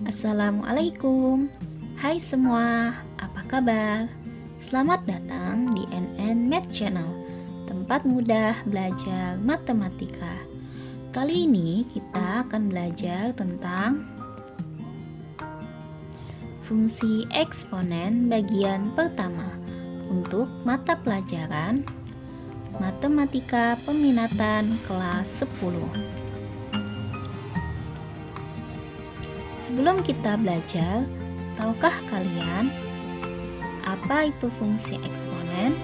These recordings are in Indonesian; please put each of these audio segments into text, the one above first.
Assalamualaikum. Hai semua, apa kabar? Selamat datang di NN Math Channel, tempat mudah belajar matematika. Kali ini kita akan belajar tentang fungsi eksponen bagian pertama untuk mata pelajaran Matematika Peminatan kelas 10. Sebelum kita belajar, tahukah kalian apa itu fungsi eksponen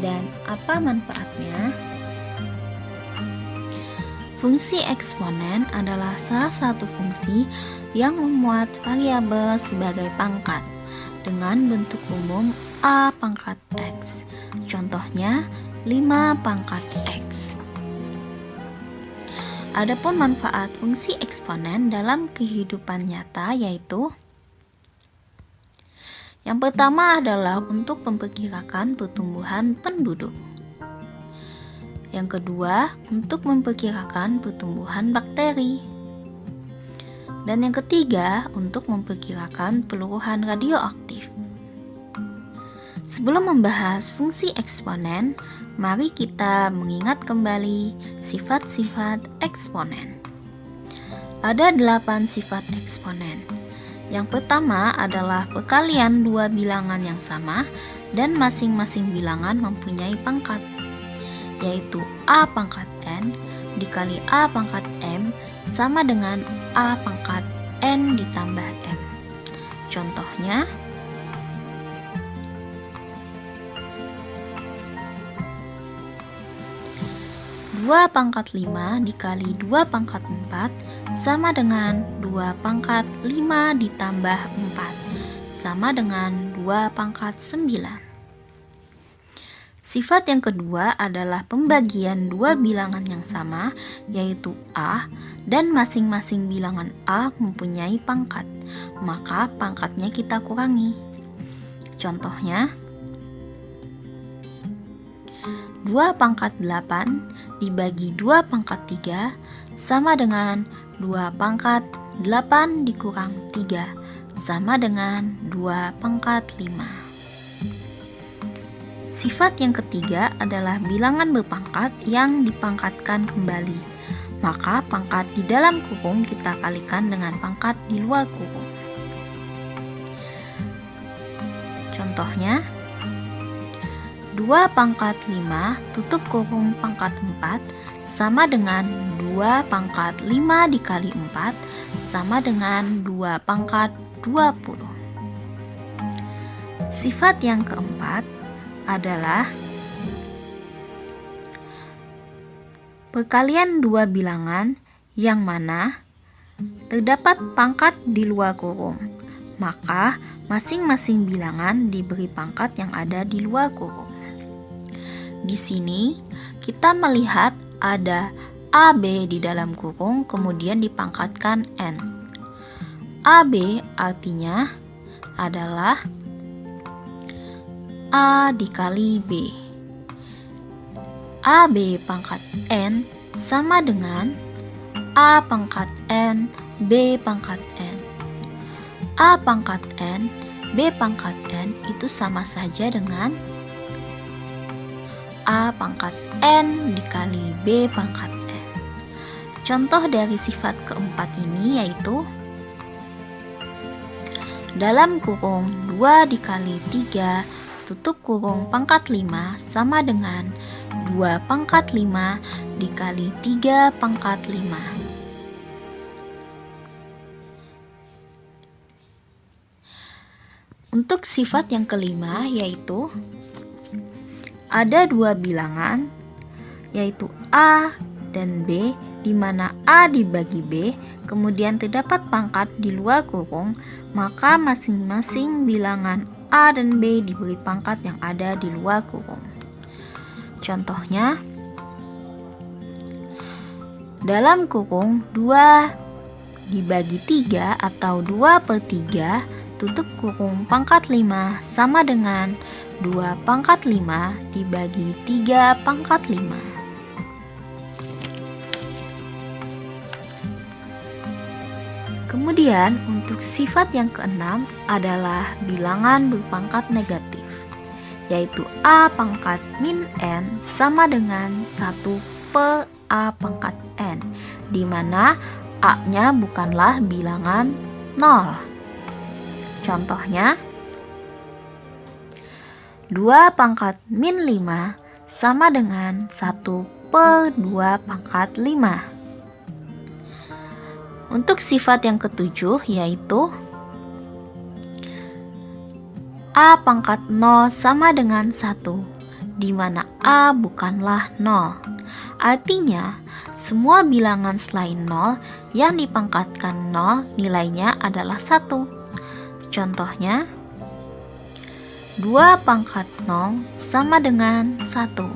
dan apa manfaatnya? Fungsi eksponen adalah salah satu fungsi yang memuat variabel sebagai pangkat dengan bentuk umum a pangkat x. Contohnya 5 pangkat x. Adapun manfaat fungsi eksponen dalam kehidupan nyata yaitu yang pertama adalah untuk memperkirakan pertumbuhan penduduk. Yang kedua, untuk memperkirakan pertumbuhan bakteri. Dan yang ketiga, untuk memperkirakan peluruhan radioaktif. Sebelum membahas fungsi eksponen, mari kita mengingat kembali sifat-sifat eksponen. Ada 8 sifat eksponen. Yang pertama adalah perkalian dua bilangan yang sama dan masing-masing bilangan mempunyai pangkat, yaitu a pangkat n dikali a pangkat m sama dengan a pangkat n ditambah m. Contohnya, 2 pangkat 5 dikali 2 pangkat 4 sama dengan 2 pangkat 5 ditambah 4 sama dengan 2 pangkat 9. Sifat yang kedua adalah pembagian dua bilangan yang sama, yaitu a, dan masing-masing bilangan a mempunyai pangkat, maka pangkatnya kita kurangi. Contohnya, 2 pangkat 8 dibagi 2 pangkat 3 sama dengan 2 pangkat 8 dikurang 3 sama dengan 2 pangkat 5. Sifat yang ketiga adalah bilangan berpangkat yang dipangkatkan kembali. Maka pangkat di dalam kurung kita kalikan dengan pangkat di luar kurung. Contohnya, 2 pangkat 5 tutup kurung pangkat 4 sama dengan 2 pangkat 5 dikali 4 sama dengan 2 pangkat 20. Sifat yang keempat adalah perkalian dua bilangan yang mana terdapat pangkat di luar kurung, maka masing-masing bilangan diberi pangkat yang ada di luar kurung. Di sini kita melihat ada AB di dalam kurung kemudian dipangkatkan N. AB artinya adalah A dikali B. AB pangkat N sama dengan A pangkat N, B pangkat N. A pangkat N, B pangkat N itu sama saja dengan A pangkat N dikali B pangkat N. Contoh dari sifat keempat ini yaitu dalam kurung 2 dikali 3 tutup kurung pangkat 5 sama dengan 2 pangkat 5 dikali 3 pangkat 5. Untuk sifat yang kelima yaitu ada dua bilangan yaitu A dan B, di mana A dibagi B kemudian terdapat pangkat di luar kurung, maka masing-masing bilangan A dan B diberi pangkat yang ada di luar kurung. Contohnya, dalam kurung 2 dibagi 3 atau 2/3 tutup kurung pangkat 5 sama dengan 2 pangkat 5 dibagi 3 pangkat 5. Kemudian untuk sifat yang keenam adalah bilangan berpangkat negatif, yaitu A pangkat min N sama dengan 1 per A pangkat N, di mana A-nya bukanlah bilangan 0. Contohnya, 2 pangkat min 5 sama dengan 1 per 2 pangkat 5. Untuk sifat yang ketujuh yaitu A pangkat 0 sama dengan 1, di mana A bukanlah 0. Artinya, semua bilangan selain 0 yang dipangkatkan 0 nilainya adalah 1. Contohnya, 2 pangkat 0 sama dengan 1.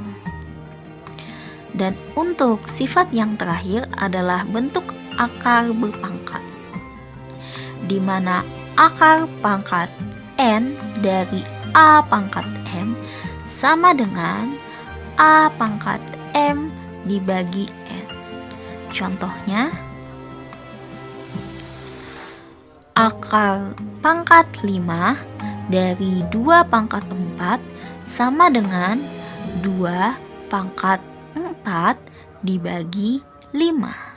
Dan untuk sifat yang terakhir adalah bentuk akar berpangkat, di mana akar pangkat N dari A pangkat M sama dengan A pangkat M dibagi N. Contohnya, akar pangkat 5 dari 2 pangkat 4 sama dengan 2 pangkat 4 dibagi 5.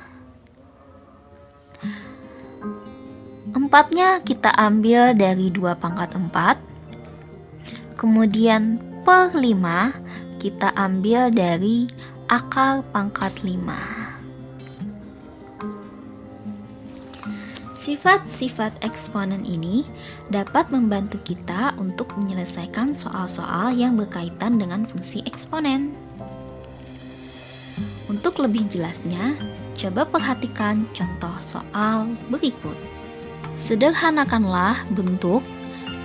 4-nya kita ambil dari 2 pangkat 4. Kemudian per 5 kita ambil dari akar pangkat 5. Sifat-sifat eksponen ini dapat membantu kita untuk menyelesaikan soal-soal yang berkaitan dengan fungsi eksponen. Untuk lebih jelasnya, coba perhatikan contoh soal berikut. Sederhanakanlah bentuk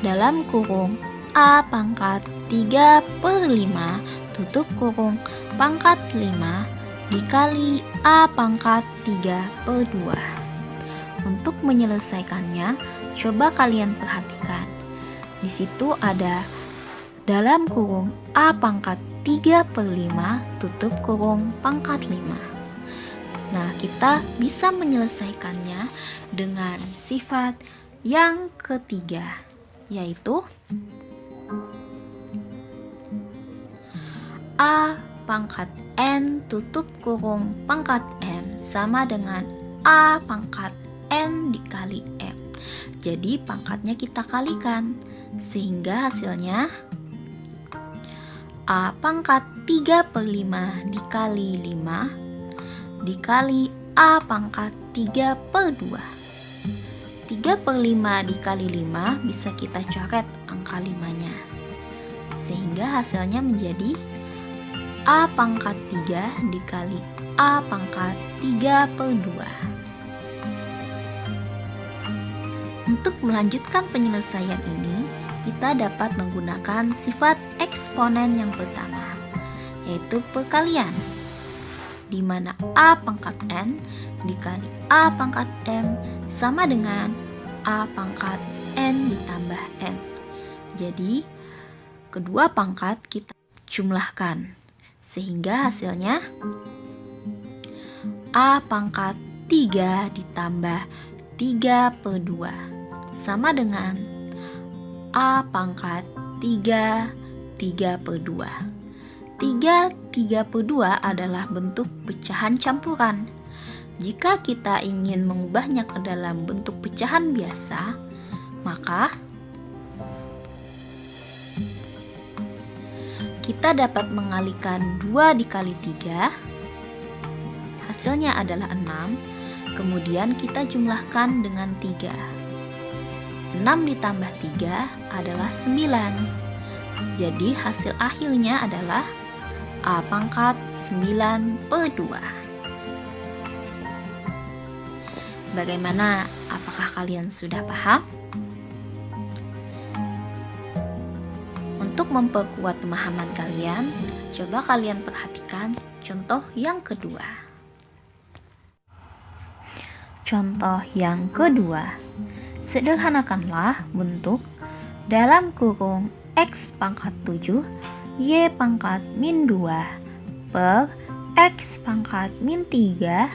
dalam kurung A pangkat 3 per 5 tutup kurung pangkat 5 dikali A pangkat 3 per 2. Untuk menyelesaikannya, coba kalian perhatikan. Di situ ada dalam kurung A pangkat 3 per 5 tutup kurung pangkat 5. Nah, kita bisa menyelesaikannya dengan sifat yang ketiga, yaitu A pangkat N tutup kurung pangkat M sama dengan A pangkat N dikali M. Jadi pangkatnya kita kalikan, sehingga hasilnya A pangkat 3 per 5 dikali 5 dikali A pangkat 3 per 2. 3 per 5 dikali 5 bisa kita coret angka 5-nya, sehingga hasilnya menjadi A pangkat 3 dikali A pangkat 3 per 2. Untuk melanjutkan penyelesaian ini, kita dapat menggunakan sifat eksponen yang pertama, yaitu perkalian, di mana A pangkat N dikali A pangkat M sama dengan A pangkat N ditambah M. Jadi, kedua pangkat kita jumlahkan, sehingga hasilnya A pangkat 3 ditambah 3 per 2 sama dengan A pangkat 3 per 2. 3 per 2 adalah bentuk pecahan campuran. Jika kita ingin mengubahnya ke dalam bentuk pecahan biasa, maka kita dapat mengalikan 2 dikali 3, hasilnya adalah 6, kemudian kita jumlahkan dengan 3. 6 ditambah 3 adalah 9. Jadi hasil akhirnya adalah A pangkat 9 per 2. Bagaimana? Apakah kalian sudah paham? Untuk memperkuat pemahaman kalian, coba kalian perhatikan contoh yang kedua. Contoh yang kedua, sederhanakanlah bentuk dalam kurung X pangkat 7 Y pangkat min 2 per X pangkat min 3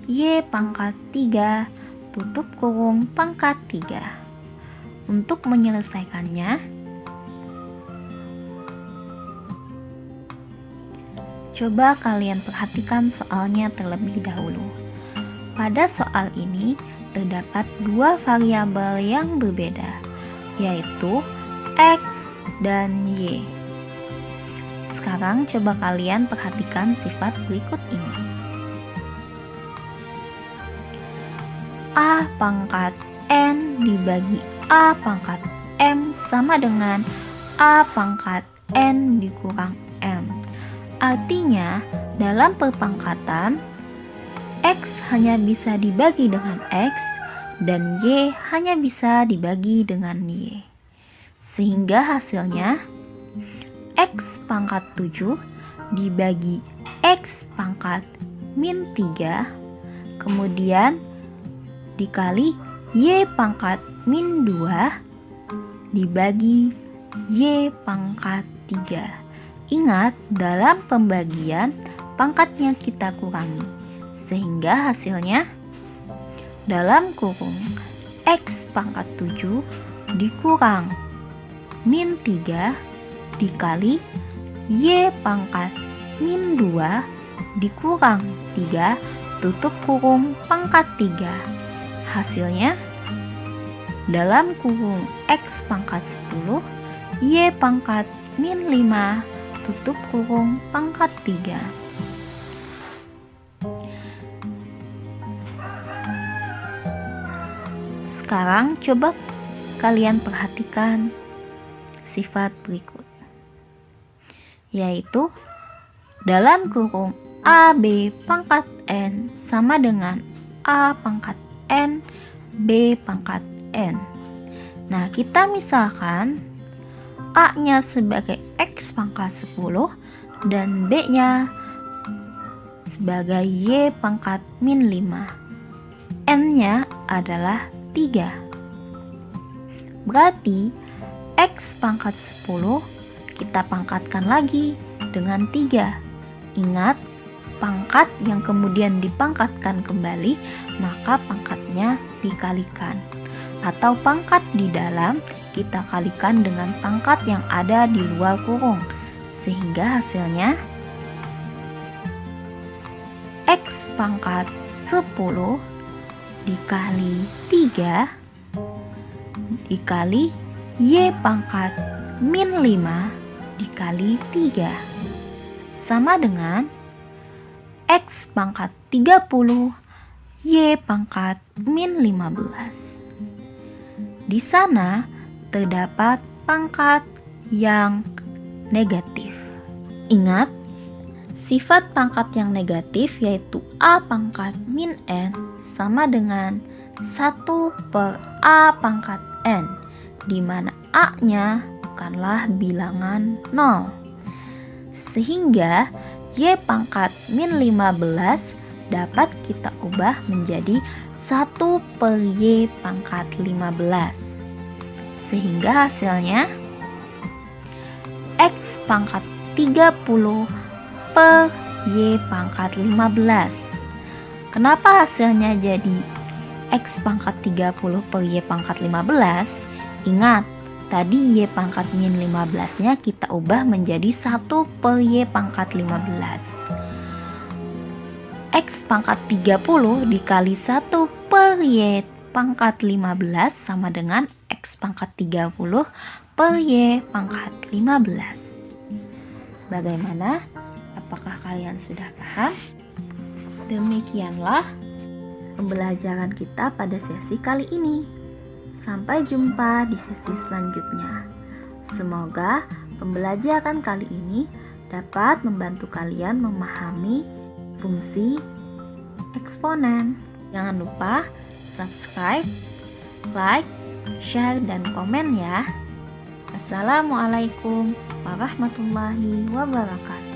Y pangkat 3 tutup kurung pangkat 3. Untuk menyelesaikannya, coba kalian perhatikan soalnya terlebih dahulu. Pada soal ini terdapat dua variabel yang berbeda, yaitu X dan Y. Sekarang coba kalian perhatikan sifat berikut ini. A pangkat N dibagi A pangkat M sama dengan A pangkat N dikurang M. Artinya, dalam perpangkatan, X hanya bisa dibagi dengan X dan Y hanya bisa dibagi dengan Y. Sehingga hasilnya, X pangkat 7 dibagi X pangkat min 3, kemudian dikali Y pangkat min 2 dibagi Y pangkat 3. Ingat, dalam pembagian pangkatnya kita kurangi, sehingga hasilnya dalam kurung X pangkat 7 dikurang min 3 dikali Y pangkat min 2 dikurang 3 tutup kurung pangkat 3. Hasilnya dalam kurung X pangkat 10 Y pangkat min 5 tutup kurung pangkat 3. Sekarang coba kalian perhatikan sifat berikut, yaitu dalam kurung AB pangkat N sama dengan A pangkat N B pangkat N. Nah, kita misalkan A-nya sebagai X pangkat 10 dan B-nya sebagai Y pangkat min 5. N-nya adalah 3. Berarti X pangkat 10 kita pangkatkan lagi dengan 3. Ingat, pangkat yang kemudian dipangkatkan kembali, maka pangkatnya dikalikan. Atau pangkat di dalam kita kalikan dengan pangkat yang ada di luar kurung, sehingga hasilnya X pangkat 10 dikali 3 dikali Y pangkat min 5 dikali 3 sama dengan X pangkat 30 Y pangkat min 15. Di sana terdapat pangkat yang negatif. Ingat, sifat pangkat yang negatif yaitu A pangkat min N sama dengan 1 per A pangkat N, di mana A-nya bukanlah bilangan 0. Sehingga Y pangkat min 15 dapat kita ubah menjadi 1 per Y pangkat 15. Sehingga hasilnya X pangkat 30 per Y pangkat 15. Kenapa hasilnya jadi X pangkat 30 per Y pangkat 15? Ingat, tadi Y pangkat min 15-nya kita ubah menjadi 1 per Y pangkat 15. X pangkat 30 dikali 1 per Y pangkat 15 sama dengan X pangkat 30 per Y pangkat 15. Bagaimana? Apakah kalian sudah paham? Demikianlah pembelajaran kita pada sesi kali ini. Sampai jumpa di sesi selanjutnya. Semoga pembelajaran kali ini dapat membantu kalian memahami fungsi eksponen. Jangan lupa subscribe, like, share, dan komen ya. Assalamualaikum warahmatullahi wabarakatuh.